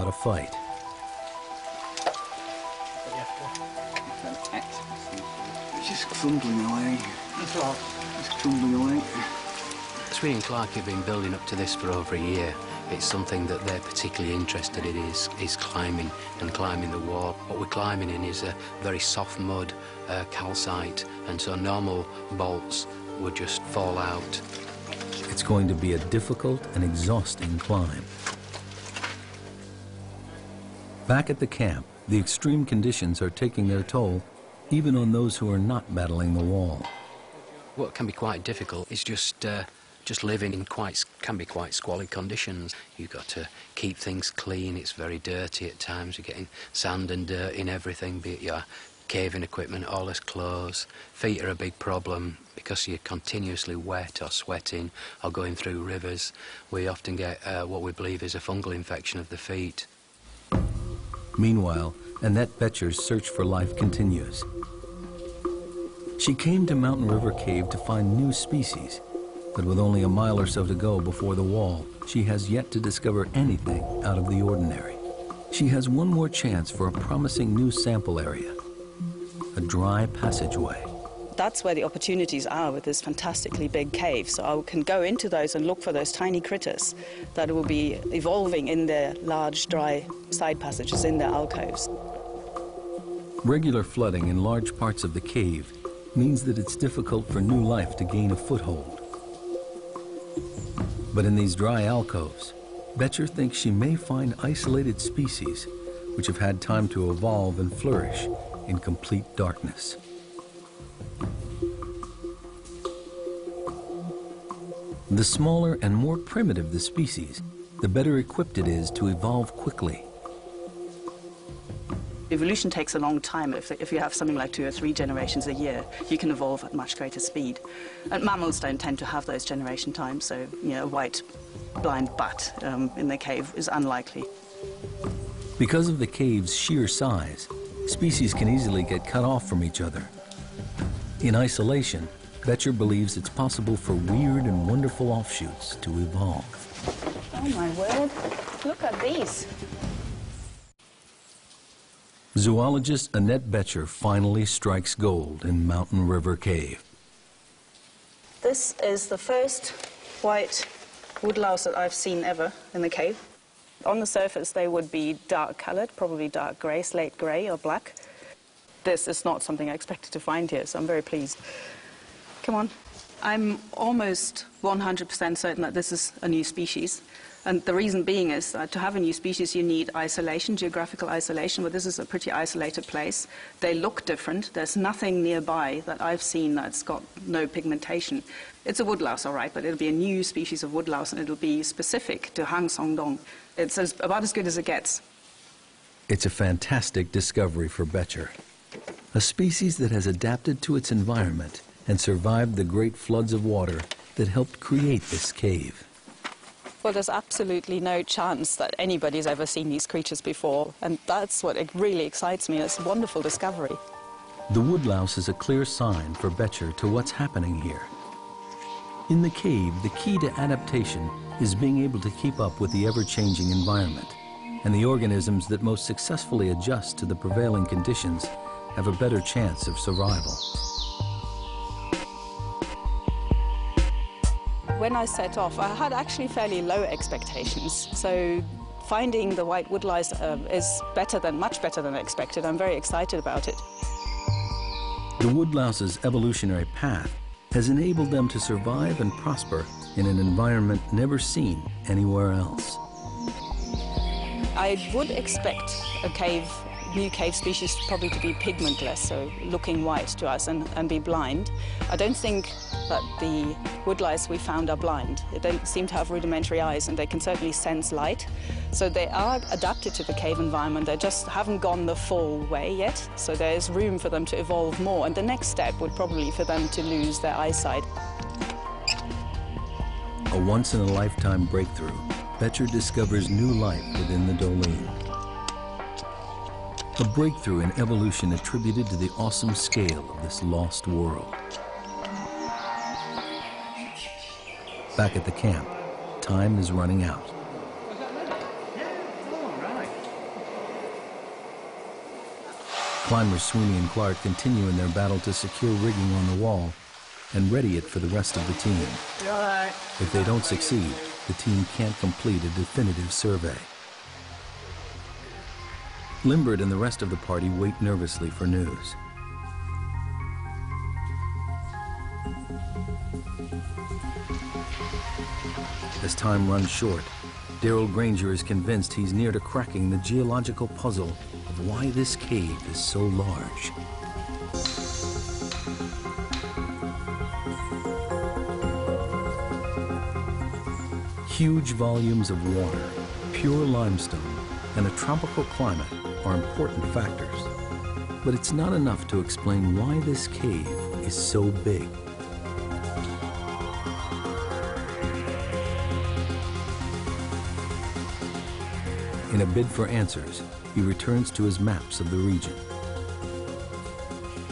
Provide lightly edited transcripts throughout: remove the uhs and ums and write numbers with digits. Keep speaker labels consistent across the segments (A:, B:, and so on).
A: a fight.
B: It's just crumbling away. It's what? It's crumbling away.
C: Sweet and Clark have been building up to this for over a year. It's something that they're particularly interested in is climbing and climbing the wall. What we're climbing in is a very soft mud, calcite, and so normal bolts would just fall out.
A: It's going to be a difficult and exhausting climb. Back at the camp, the extreme conditions are taking their toll, even on those who are not battling the wall.
C: What can be quite difficult is just living in can be quite squalid conditions. You've got to keep things clean. It's very dirty at times. You're getting sand and dirt in everything, be it your caving equipment, all this clothes. Feet are a big problem because you're continuously wet or sweating or going through rivers. We often get what we believe is a fungal infection of the feet.
A: Meanwhile, Annette Betcher's search for life continues. She came to Mountain River Cave to find new species, but with only a mile or so to go before the wall, she has yet to discover anything out of the ordinary. She has one more chance for a promising new sample area, a dry passageway.
D: That's where the opportunities are with this fantastically big cave. So I can go into those and look for those tiny critters that will be evolving in their large, dry side passages in their alcoves.
A: Regular flooding in large parts of the cave means that it's difficult for new life to gain a foothold. But in these dry alcoves, Betcher thinks she may find isolated species which have had time to evolve and flourish in complete darkness. The smaller and more primitive the species, the better equipped it is to evolve quickly.
D: Evolution takes a long time. If you have something like 2 or 3 generations a year, you can evolve at much greater speed. And mammals don't tend to have those generation times, so a white blind bat in the cave is unlikely.
A: Because of the cave's sheer size, species can easily get cut off from each other. In isolation, Betcher believes it's possible for weird and wonderful offshoots to evolve.
D: Oh my word, look at these.
A: Zoologist Annette Betcher finally strikes gold in Mountain River Cave.
D: This is the first white woodlouse that I've seen ever in the cave. On the surface they would be dark colored, probably dark gray, slate gray or black. This is not something I expected to find here, so I'm very pleased. Come on. I'm almost 100% certain that this is a new species. And the reason being is that to have a new species, you need isolation, geographical isolation, but this is a pretty isolated place. They look different. There's nothing nearby that I've seen that's got no pigmentation. It's a woodlouse, all right, but it'll be a new species of woodlouse, and it'll be specific to Hang Song Doong. It's about as good as it gets.
A: It's a fantastic discovery for Betcher, a species that has adapted to its environment and survived the great floods of water that helped create this cave.
D: Well, there's absolutely no chance that anybody's ever seen these creatures before, and that's what really excites me. It's a wonderful discovery.
A: The woodlouse is a clear sign for Betcher to what's happening here. In the cave, the key to adaptation is being able to keep up with the ever-changing environment, and the organisms that most successfully adjust to the prevailing conditions have a better chance of survival.
D: When I set off, I had actually fairly low expectations. So finding the white woodlouse is much better than I expected. I'm very excited about it.
A: The woodlouse's evolutionary path has enabled them to survive and prosper in an environment never seen anywhere else.
D: I would expect new cave species probably to be pigmentless, so looking white to us and be blind. I don't think that the woodlice we found are blind. They don't seem to have rudimentary eyes, and they can certainly sense light. So they are adapted to the cave environment. They just haven't gone the full way yet, so there's room for them to evolve more. And the next step would probably be for them to lose their eyesight.
A: A once-in-a-lifetime breakthrough, Betcher discovers new life within the Doong. A breakthrough in evolution attributed to the awesome scale of this lost world. Back at the camp, time is running out. Climbers Sweeney and Clark continue in their battle to secure rigging on the wall and ready it for the rest of the team.
B: You all right?
A: If they don't succeed, the team can't complete a definitive survey. Limbert and the rest of the party wait nervously for news. As time runs short, Darrell Granger is convinced he's near to cracking the geological puzzle of why this cave is so large. Huge volumes of water, pure limestone, and a tropical climate are important factors. But it's not enough to explain why this cave is so big. In a bid for answers, he returns to his maps of the region.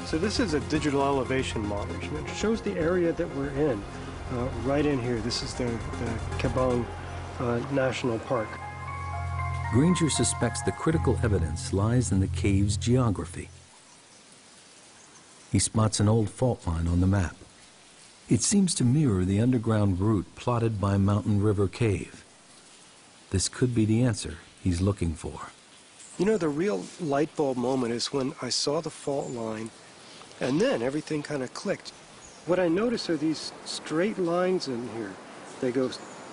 E: So this is a digital elevation model. It shows the area that we're in, right in here. This is the Kabong National Park.
A: Granger suspects the critical evidence lies in the cave's geography. He spots an old fault line on the map. It seems to mirror the underground route plotted by Mountain River Cave. This could be the answer he's looking for.
E: You know, the real light bulb moment is when I saw the fault line, and then everything kind of clicked. What I noticed are these straight lines in here. They go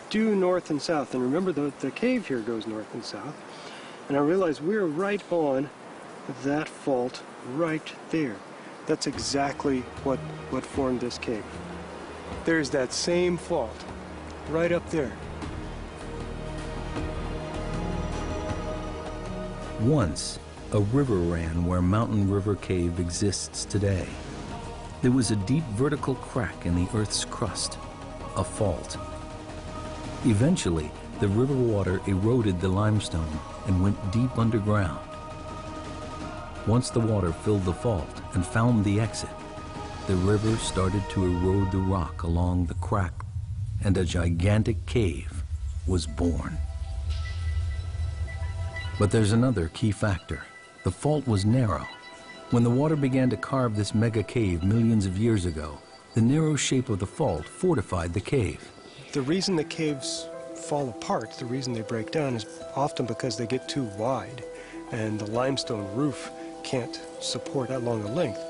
E: due north and south, and remember the cave here goes north and south. And I realized we're right on that fault right there. That's exactly what formed this cave. There's that same fault right up there.
A: Once, a river ran where Mountain River Cave exists today. There was a deep vertical crack in the Earth's crust, a fault. Eventually, the river water eroded the limestone and went deep underground. Once the water filled the fault and found the exit, the river started to erode the rock along the crack, and a gigantic cave was born. But there's another key factor. The fault was narrow. When the water began to carve this mega cave millions of years ago, the narrow shape of the fault fortified the cave.
E: The reason the caves fall apart, the reason they break down, is often because they get too wide, and the limestone roof can't support that long a length.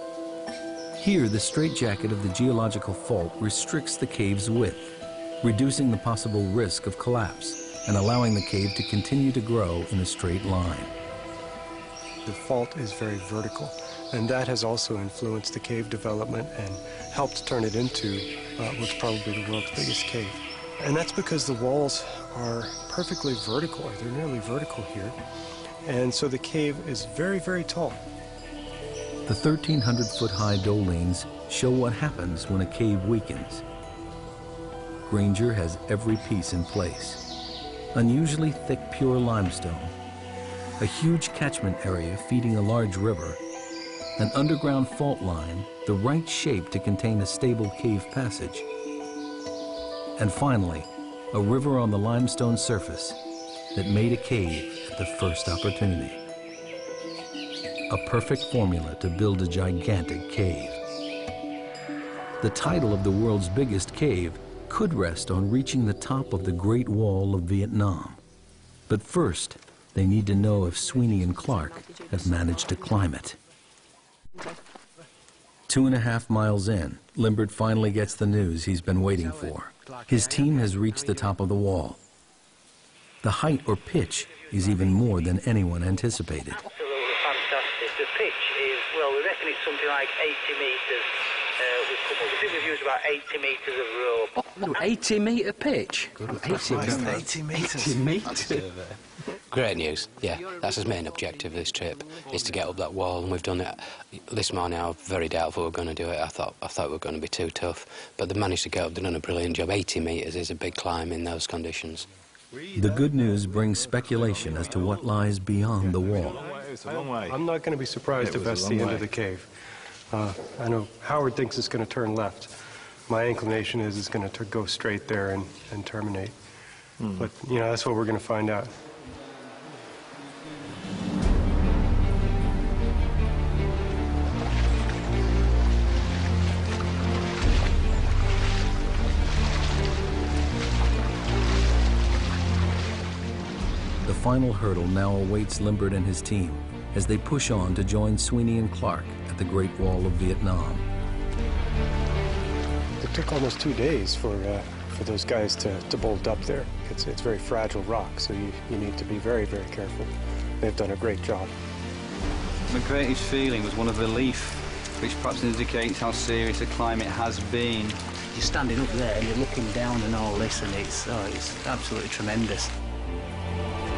A: Here, the straitjacket of the geological fault restricts the cave's width, reducing the possible risk of collapse and allowing the cave to continue to grow in a straight line.
E: The fault is very vertical, and that has also influenced the cave development and helped turn it into what's probably the world's biggest cave. And that's because the walls are perfectly vertical, or they're nearly vertical here, and so the cave is very, very tall.
A: The 1,300-foot-high dolines show what happens when a cave weakens. Granger has every piece in place. Unusually thick pure limestone, a huge catchment area feeding a large river, an underground fault line, the right shape to contain a stable cave passage, and finally, a river on the limestone surface that made a cave at the first opportunity. A perfect formula to build a gigantic cave. The title of the world's biggest cave could rest on reaching the top of the Great Wall of Vietnam. But first, they need to know if Sweeney and Clark have managed to climb it. 2.5 miles in, Limbert finally gets the news he's been waiting for. His team has reached the top of the wall. The height or pitch is even more than anyone anticipated.
F: Absolutely fantastic. The pitch is, well, we reckon it's something like 80 metres. We think we've used about 80 metres of rope.
C: 80-metre pitch?
B: 80 metres.
C: 80 metres. Great news. Yeah, that's his main objective of this trip, is to get up that wall, and we've done it. This morning I was very doubtful we were going to do it. I thought we were going to be too tough, but they managed to get up. They've done a brilliant job. 80 metres is a big climb in those conditions.
A: The good news brings speculation as to what lies beyond the wall.
E: I'm not going to be surprised if that's the end of the cave. I know Howard thinks it's going to turn left. My inclination is it's going to go straight there and terminate. But, you know, that's what we're going to find out.
A: final hurdle now awaits Limbert and his team as they push on to join Sweeney and Clark at the Great Wall of Vietnam.
E: It took almost 2 days for those guys to bolt up there. It's very fragile rock, so you need to be very, very careful. They've done a great job.
B: My greatest feeling was one of relief, which perhaps indicates how serious the climate has been.
G: You're standing up there and you're looking down and all this, and it's absolutely tremendous.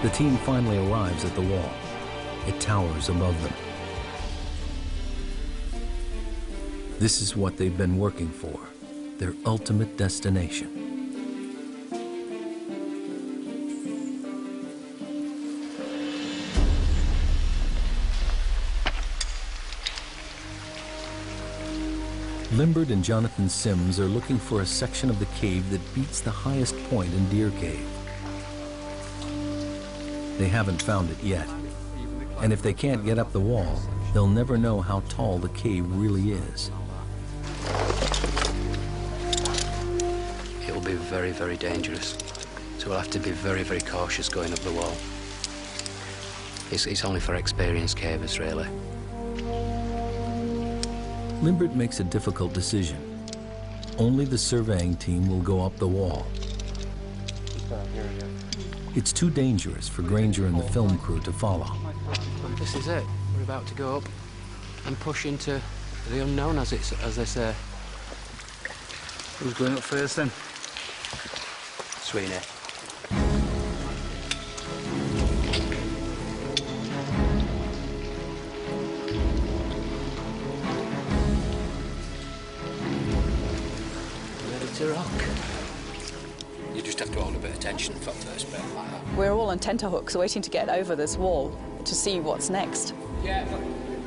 A: The team finally arrives at the wall. It towers above them. This is what they've been working for, their ultimate destination. Limbert and Jonathan Sims are looking for a section of the cave that beats the highest point in Deer Cave. They haven't found it yet. And if they can't get up the wall, they'll never know how tall the cave really is.
C: It will be very, very dangerous. So we'll have to be very, very cautious going up the wall. It's only for experienced cavers, really.
A: Limbert makes a difficult decision. Only the surveying team will go up the wall. It's too dangerous for Granger and the film crew to follow.
C: This is it. We're about to go up and push into the unknown, as they say.
B: Who's going up first then?
C: Sweeney. Ready to rock. You just have to hold a bit of tension for first bit like that.
D: We're all on tenterhooks waiting to get over this wall to see what's next.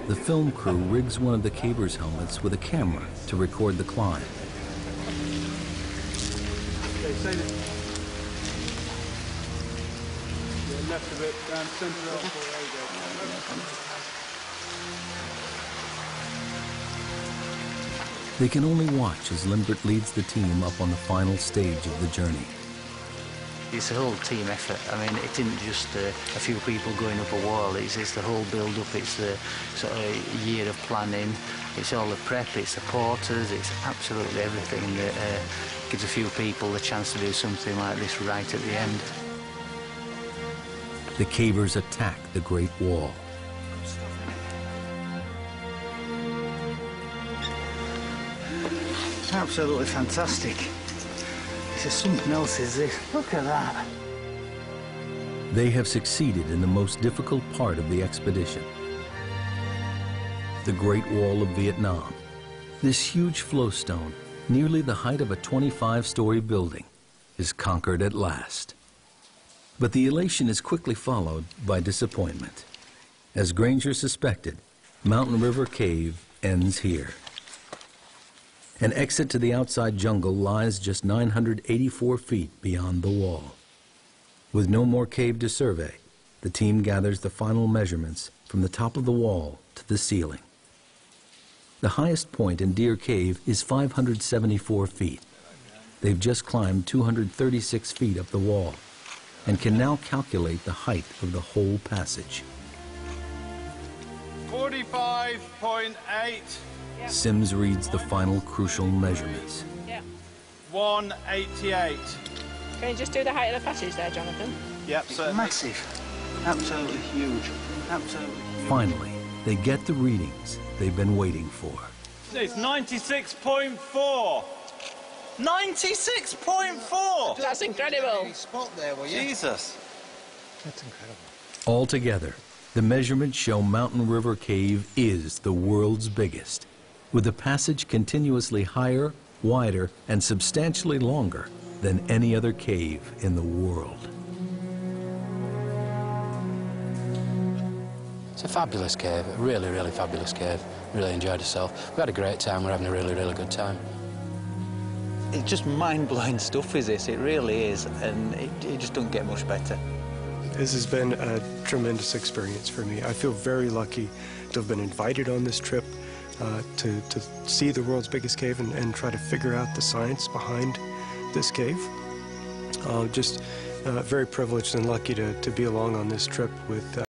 A: The film crew rigs one of the cavers' helmets with a camera to record the climb.
B: Left of it, down centre up.
A: They can only watch as Limbert leads the team up on the final stage of the journey.
G: It's a whole team effort. I mean, it isn't just a few people going up a wall. It's the whole build-up. It's the sort of year of planning. It's all the prep. It's the porters. It's absolutely everything that gives a few people the chance to do something like this right at the end.
A: The cavers attack the Great Wall.
G: It's absolutely fantastic. It's something else, is this? Look at that.
A: They have succeeded in the most difficult part of the expedition. The Great Wall of Vietnam. This huge flowstone, nearly the height of a 25-story building, is conquered at last. But the elation is quickly followed by disappointment. As Granger suspected, Mountain River Cave ends here. An exit to the outside jungle lies just 984 feet beyond the wall. With no more cave to survey, the team gathers the final measurements from the top of the wall to the ceiling. The highest point in Deer Cave is 574 feet. They've just climbed 236 feet up the wall and can now calculate the height of the whole passage.
H: 45.8.
A: Sims reads the final crucial measurements.
D: Yeah.
H: 188.
D: Can you just do the height of the passage there, Jonathan?
H: Yep, certainly.
G: Massive. Absolutely huge. Absolutely huge.
A: Finally, they get the readings they've been waiting for.
H: It's 96.4. 96.4!
D: That's incredible.
H: Jesus.
A: Altogether, the measurements show Mountain River Cave is the world's biggest, with a passage continuously higher, wider, and substantially longer than any other cave in the world.
C: It's a fabulous cave, a really, really fabulous cave. Really enjoyed ourselves. We've had a great time. We're having a really, really good time.
I: It's just mind-blowing stuff, is this? It really is, and it just doesn't get much better.
E: This has been a tremendous experience for me. I feel very lucky to have been invited on this trip to see the world's biggest cave and try to figure out the science behind this cave. Just very privileged and lucky to be along on this trip with